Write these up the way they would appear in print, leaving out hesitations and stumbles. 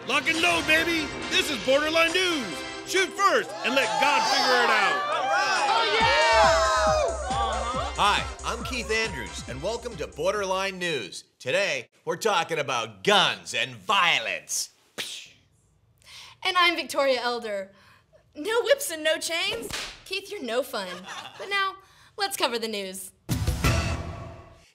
Lock and load, baby. This is Borderline News. Shoot first and let God figure it out. Oh, yeah! Hi, I'm Keith Andrews, and welcome to Borderline News. Today, we're talking about guns and violence. And I'm Victoria Elder. No whips and no chains? Keith, you're no fun. But now, let's cover the news.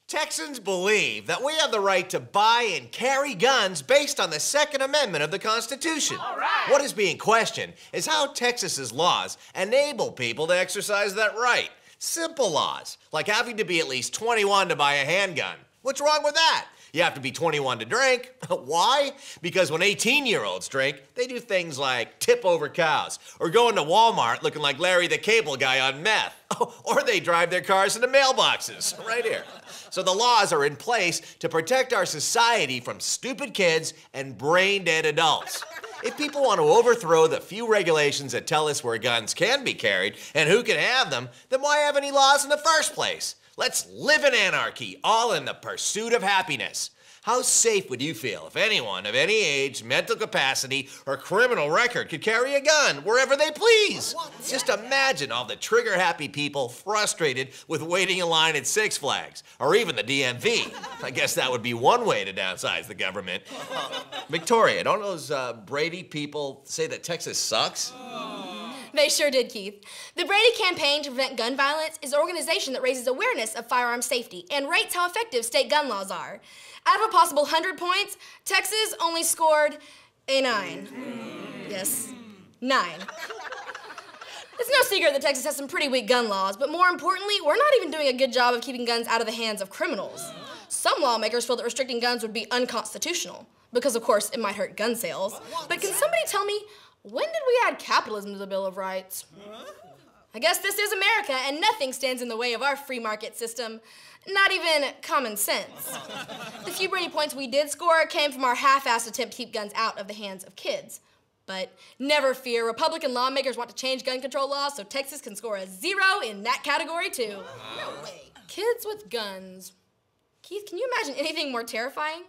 Texans believe that we have the right to buy and carry guns based on the Second Amendment of the Constitution. All right. What is being questioned is how Texas's laws enable people to exercise that right. Simple laws, like having to be at least 21 to buy a handgun. What's wrong with that? You have to be 21 to drink. Why? Because when 18-year-olds drink, they do things like tip over cows, or go into Walmart looking like Larry the Cable Guy on meth, or they drive their cars into mailboxes, right here. So the laws are in place to protect our society from stupid kids and brain-dead adults. If people want to overthrow the few regulations that tell us where guns can be carried and who can have them, then why have any laws in the first place? Let's live in anarchy, all in the pursuit of happiness. How safe would you feel if anyone of any age, mental capacity, or criminal record could carry a gun wherever they please? Just imagine all the trigger-happy people frustrated with waiting in line at Six Flags, or even the DMV. I guess that would be one way to downsize the government. Victoria, don't those Brady people say that Texas sucks? They sure did, Keith. The Brady Campaign to Prevent Gun Violence is an organization that raises awareness of firearm safety and rates how effective state gun laws are. Out of a possible 100 points, Texas only scored a 9. Yes, 9. It's no secret that Texas has some pretty weak gun laws, but more importantly, we're not even doing a good job of keeping guns out of the hands of criminals. Some lawmakers feel that restricting guns would be unconstitutional, because of course it might hurt gun sales. But can somebody tell me, when did we add capitalism to the Bill of Rights? I guess this is America, and nothing stands in the way of our free market system. Not even common sense. The few Brady points we did score came from our half-assed attempt to keep guns out of the hands of kids. But never fear, Republican lawmakers want to change gun control laws so Texas can score a 0 in that category too. No way. Kids with guns. Keith, can you imagine anything more terrifying?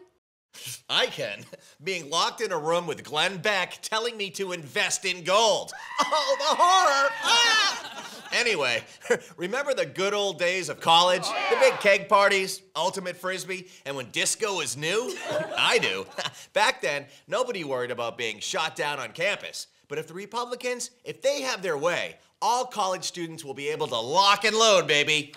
I can. Being locked in a room with Glenn Beck telling me to invest in gold. Oh, the horror! Ah! Anyway, remember the good old days of college? The big keg parties, ultimate frisbee, and when disco was new? I do. Back then, nobody worried about being shot down on campus. But if the Republicans, if they have their way, all college students will be able to lock and load, baby.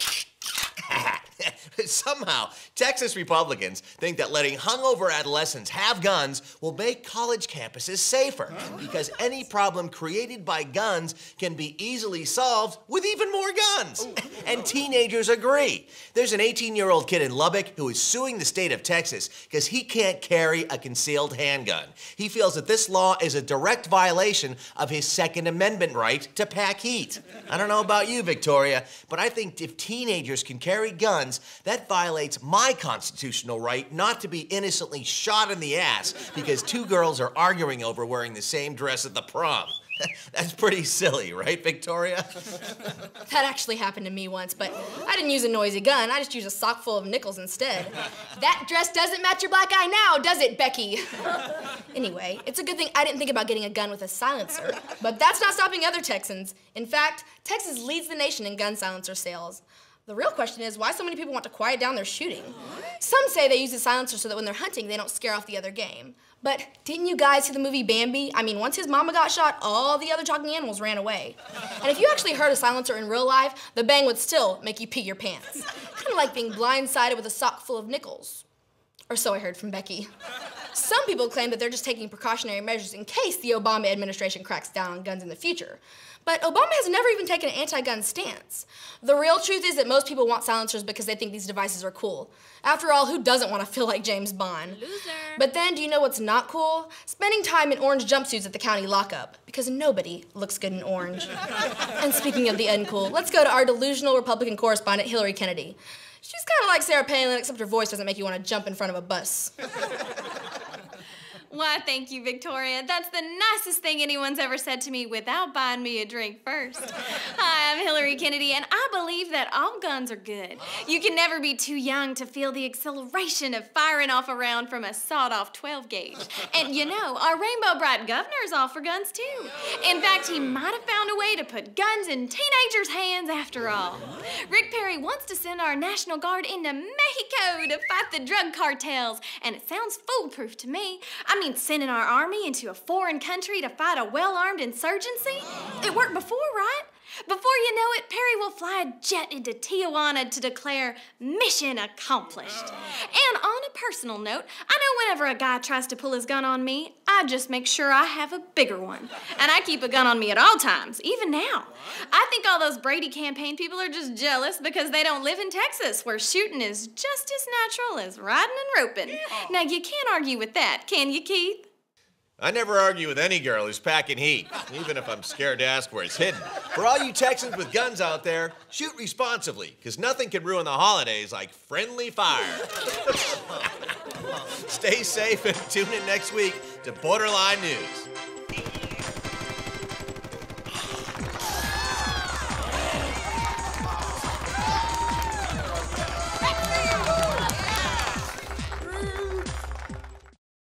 Somehow, Texas Republicans think that letting hungover adolescents have guns will make college campuses safer, because any problem created by guns can be easily solved with even more guns. And teenagers agree. There's an 18-year-old kid in Lubbock who is suing the state of Texas because he can't carry a concealed handgun. He feels that this law is a direct violation of his Second Amendment right to pack heat. I don't know about you, Victoria, but I think if teenagers can carry guns, that violates my constitutional right not to be innocently shot in the ass because two girls are arguing over wearing the same dress at the prom. That's pretty silly, right, Victoria? That actually happened to me once, but I didn't use a noisy gun. I just used a sock full of nickels instead. That dress doesn't match your black eye now, does it, Becky? Anyway, it's a good thing I didn't think about getting a gun with a silencer, but that's not stopping other Texans. In fact, Texas leads the nation in gun silencer sales. The real question is why so many people want to quiet down their shooting. Some say they use a silencer so that when they're hunting, they don't scare off the other game. But didn't you guys see the movie Bambi? I mean, once his mama got shot, all the other talking animals ran away. And if you actually heard a silencer in real life, the bang would still make you pee your pants. Kind of like being blindsided with a sock full of nickels. Or so I heard from Becky. Some people claim that they're just taking precautionary measures in case the Obama administration cracks down on guns in the future. But Obama has never even taken an anti-gun stance. The real truth is that most people want silencers because they think these devices are cool. After all, who doesn't want to feel like James Bond? Loser. But then, do you know what's not cool? Spending time in orange jumpsuits at the county lockup, because nobody looks good in orange. And speaking of the uncool, let's go to our delusional Republican correspondent, Hillary Kennedy. She's kind of like Sarah Palin, except her voice doesn't make you want to jump in front of a bus. Why, thank you, Victoria. That's the nicest thing anyone's ever said to me without buying me a drink first. Hi, I'm Hillary Kennedy, and I believe that all guns are good. You can never be too young to feel the acceleration of firing off a round from a sawed-off 12-gauge. And you know, our Rainbow Bright governor's all for guns, too. In fact, he might have found a way to put guns in teenagers' hands after all. Rick Perry wants to send our National Guard into Mexico to fight the drug cartels, and it sounds foolproof to me. I mean, sending our army into a foreign country to fight a well-armed insurgency? It worked before, right? Before you know it, Perry will fly a jet into Tijuana to declare mission accomplished. And on a personal note, I know whenever a guy tries to pull his gun on me, I just make sure I have a bigger one. And I keep a gun on me at all times, even now. I think all those Brady campaign people are just jealous because they don't live in Texas, where shooting is just as natural as riding and roping. Now, you can't argue with that, can you, Keith? I never argue with any girl who's packing heat, even if I'm scared to ask where it's hidden. For all you Texans with guns out there, shoot responsibly, because nothing can ruin the holidays like friendly fire. Stay safe and tune in next week to Borderline News.